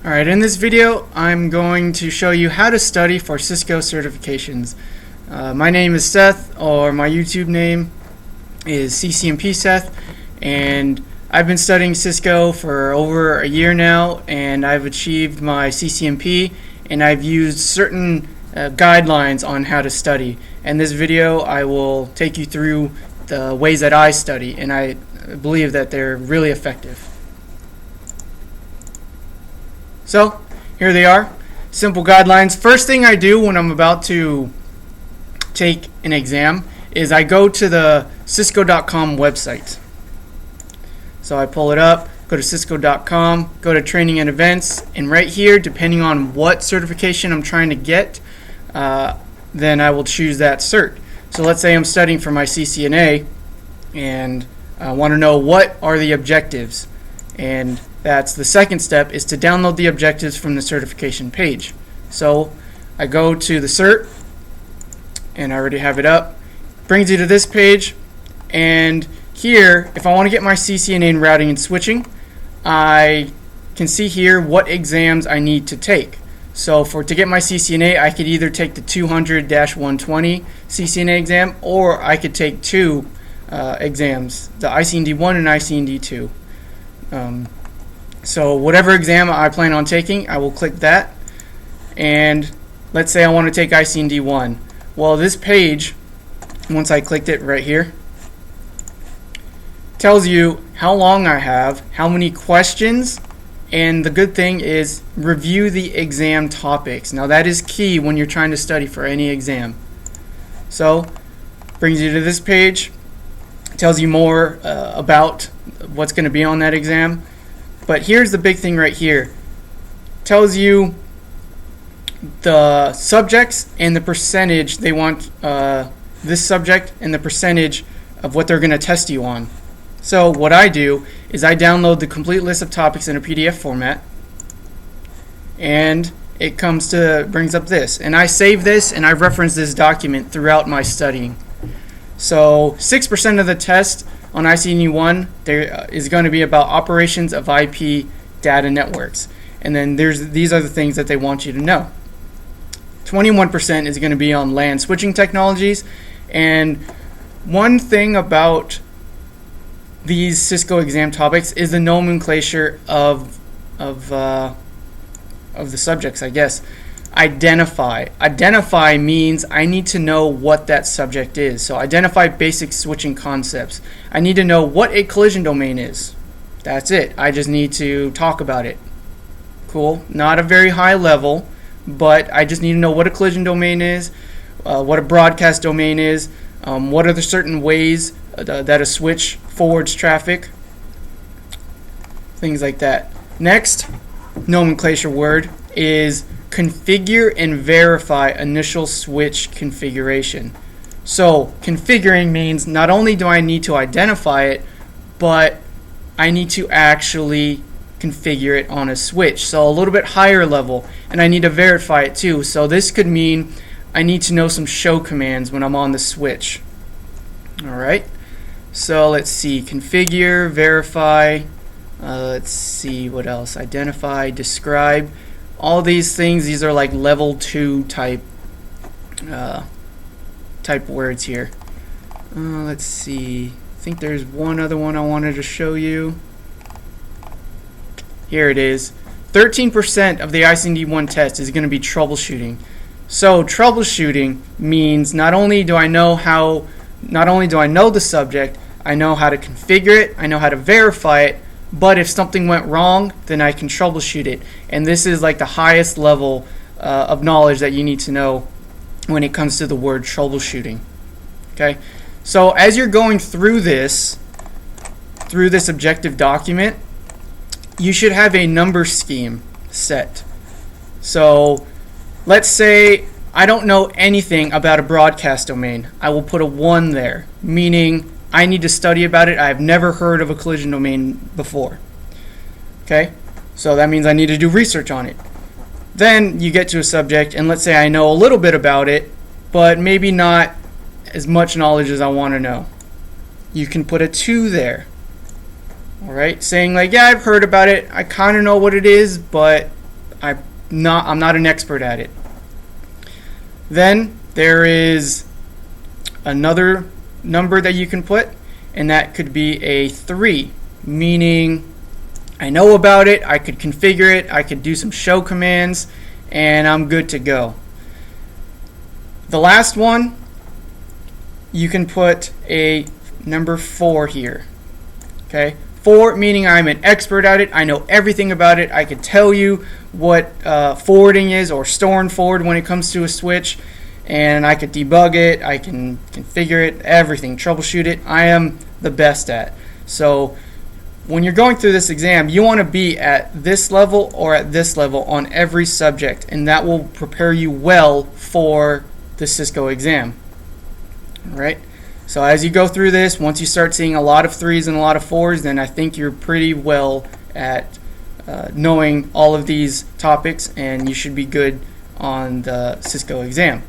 Alright, in this video I'm going to show you how to study for Cisco certifications. My name is Seth, or my YouTube name is CCNP Seth, and I've been studying Cisco for over a year now, and I've achieved my CCNP, and I've used certain guidelines on how to study. In this video I will take you through the ways that I study, and I believe that they're really effective. So here they are, simple guidelines. First thing I do when I'm about to take an exam is I go to the Cisco.com website. So I pull it up, go to Cisco.com, go to training and events, and right here, depending on what certification I'm trying to get, then I will choose that cert. So let's say I'm studying for my CCNA and I want to know what are the objectives, and that's the second step, is to download the objectives from the certification page. So I go to the cert, and I already have it up. Brings you to this page, and here, if I want to get my CCNA in routing and switching, I can see here what exams I need to take. So to get my CCNA, I could either take the 200-120 CCNA exam, or I could take two exams, the ICND1 and ICND2. So whatever exam I plan on taking, I will click that, and let's say I want to take ICND1. Well, this page, once I clicked it right here, tells you how long I have, how many questions, and the good thing is review the exam topics. Now that is key when you're trying to study for any exam. So brings you to this page, tells you more about what's going to be on that exam. But here's the big thing right here. Tells you the subjects and the percentage they want this subject and the percentage of what they're going to test you on. So what I do is I download the complete list of topics in a PDF format, and it brings up this, and I save this and I reference this document throughout my studying. So 6% of the test on ICND1 there is going to be about operations of IP data networks, and then these are the things that they want you to know. 21% is going to be on LAN switching technologies, and one thing about these Cisco exam topics is the nomenclature of the subjects, I guess. Identify means I need to know what that subject is. So identify basic switching concepts. I need to know what a collision domain is. That's it. I just need to talk about it. Cool. Not a very high level, but I just need to know what a collision domain is, what a broadcast domain is, what are the certain ways that a switch forwards traffic, things like that. Next nomenclature word is configure and verify initial switch configuration. So configuring means not only do I need to identify it, but I need to actually configure it on a switch, so a little bit higher level, and I need to verify it too. So this could mean I need to know some show commands when I'm on the switch. Alright, so let's see, configure, verify, let's see what else, identify, describe. All these things, these are like level 2 type words here. Let's see, I think there's one other one I wanted to show you. Here it is. 13% of the ICND1 test is going to be troubleshooting. So troubleshooting means not only do I know the subject, I know how to configure it, I know how to verify it, but if something went wrong, then I can troubleshoot it. And this is like the highest level of knowledge that you need to know when it comes to the word troubleshooting. Okay, so as you're going through this objective document, you should have a number scheme set. So let's say I don't know anything about a broadcast domain. I will put a 1 there, meaning I need to study about it. I've never heard of a collision domain before. Okay, so that means I need to do research on it. Then you get to a subject, and let's say I know a little bit about it, but maybe not as much knowledge as I want to know. You can put a 2 there. Alright, saying like, yeah, I've heard about it, I kind of know what it is, but I'm not an expert at it. Then there is another number that you can put, and that could be a 3, meaning I know about it, I could configure it, I could do some show commands, and I'm good to go. The last one, you can put a number 4 here. Okay, 4 meaning I'm an expert at it, I know everything about it, I could tell you what forwarding is or store and forward when it comes to a switch, and I could debug it, I can configure it, everything, troubleshoot it. I am the best at. So when you're going through this exam, you want to be at this level or at this level on every subject, and that will prepare you well for the Cisco exam. All right. So as you go through this, once you start seeing a lot of 3s and a lot of 4s, then I think you're pretty well at knowing all of these topics, and you should be good on the Cisco exam.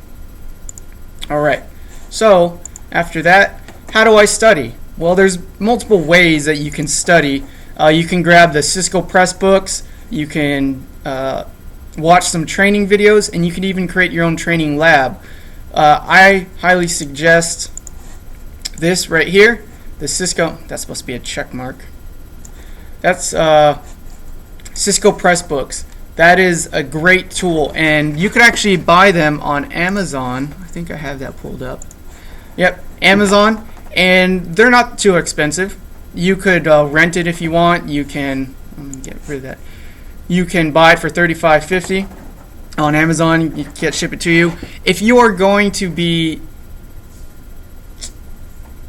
Alright, so after that, how do I study? Well, there's multiple ways that you can study. You can grab the Cisco press books, you can watch some training videos, and you can even create your own training lab. I highly suggest this right here, the Cisco, that's supposed to be a check mark. That's Cisco press books. That is a great tool, and you could actually buy them on Amazon. I think I have that pulled up. Yep, Amazon, and they're not too expensive. You could rent it if you want. You can get rid of that. You can buy it for $35.50 on Amazon. You can ship it to you. If you are going to be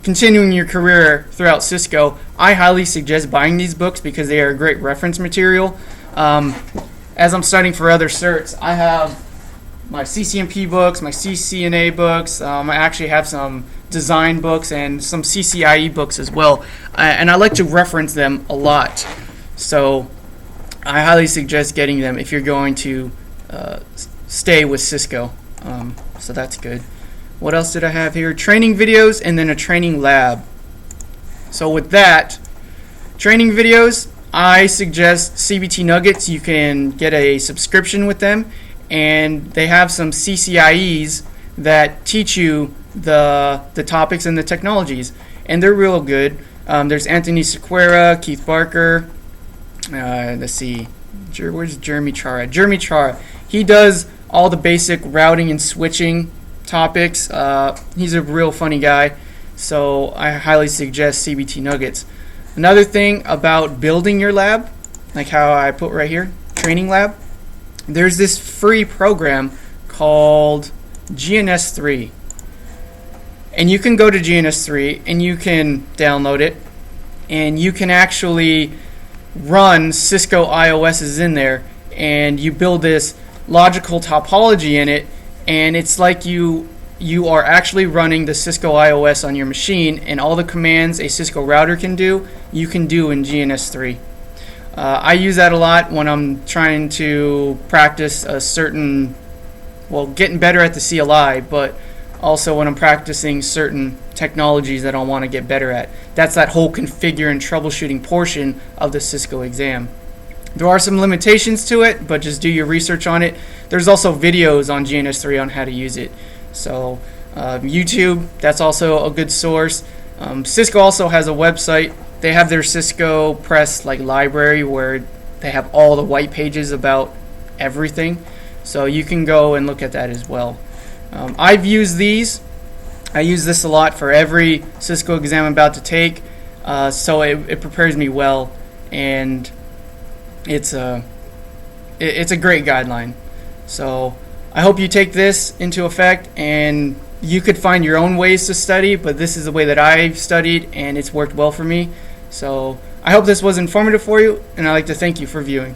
continuing your career throughout Cisco, I highly suggest buying these books because they are a great reference material. As I'm studying for other certs, I have my CCNP books, my CCNA books. I actually have some design books and some CCIE books as well. And I like to reference them a lot. So I highly suggest getting them if you're going to stay with Cisco. So that's good. What else did I have here? Training videos and then a training lab. So with that, training videos, I suggest CBT Nuggets. You can get a subscription with them, and they have some CCIEs that teach you the topics and the technologies, and they're real good. There's Anthony Sequeira, Keith Barker. Let's see, where's Jeremy Chara? Jeremy Chara. He does all the basic routing and switching topics. He's a real funny guy, so I highly suggest CBT Nuggets. Another thing about building your lab, like how I put right here, training lab, there's this free program called GNS3. And you can go to GNS3 and you can download it, and you can actually run Cisco IOSs in there, and you build this logical topology in it, and it's like you are actually running the Cisco IOS on your machine, and all the commands a Cisco router can do, you can do in GNS3. I use that a lot when I'm trying to practice a certain, well, getting better at the CLI, but also when I'm practicing certain technologies that I want to get better at. That's that whole configure and troubleshooting portion of the Cisco exam. There are some limitations to it, but just do your research on it. There's also videos on GNS3 on how to use it. So YouTube, that's also a good source. Cisco also has a website. They have their Cisco Press library where they have all the white pages about everything. So you can go and look at that as well. I've used these. I use this a lot for every Cisco exam I'm about to take. So it prepares me well, and it's a great guideline. So I hope you take this into effect, and you could find your own ways to study, but this is the way that I've studied, and it's worked well for me. So I hope this was informative for you, and I'd like to thank you for viewing.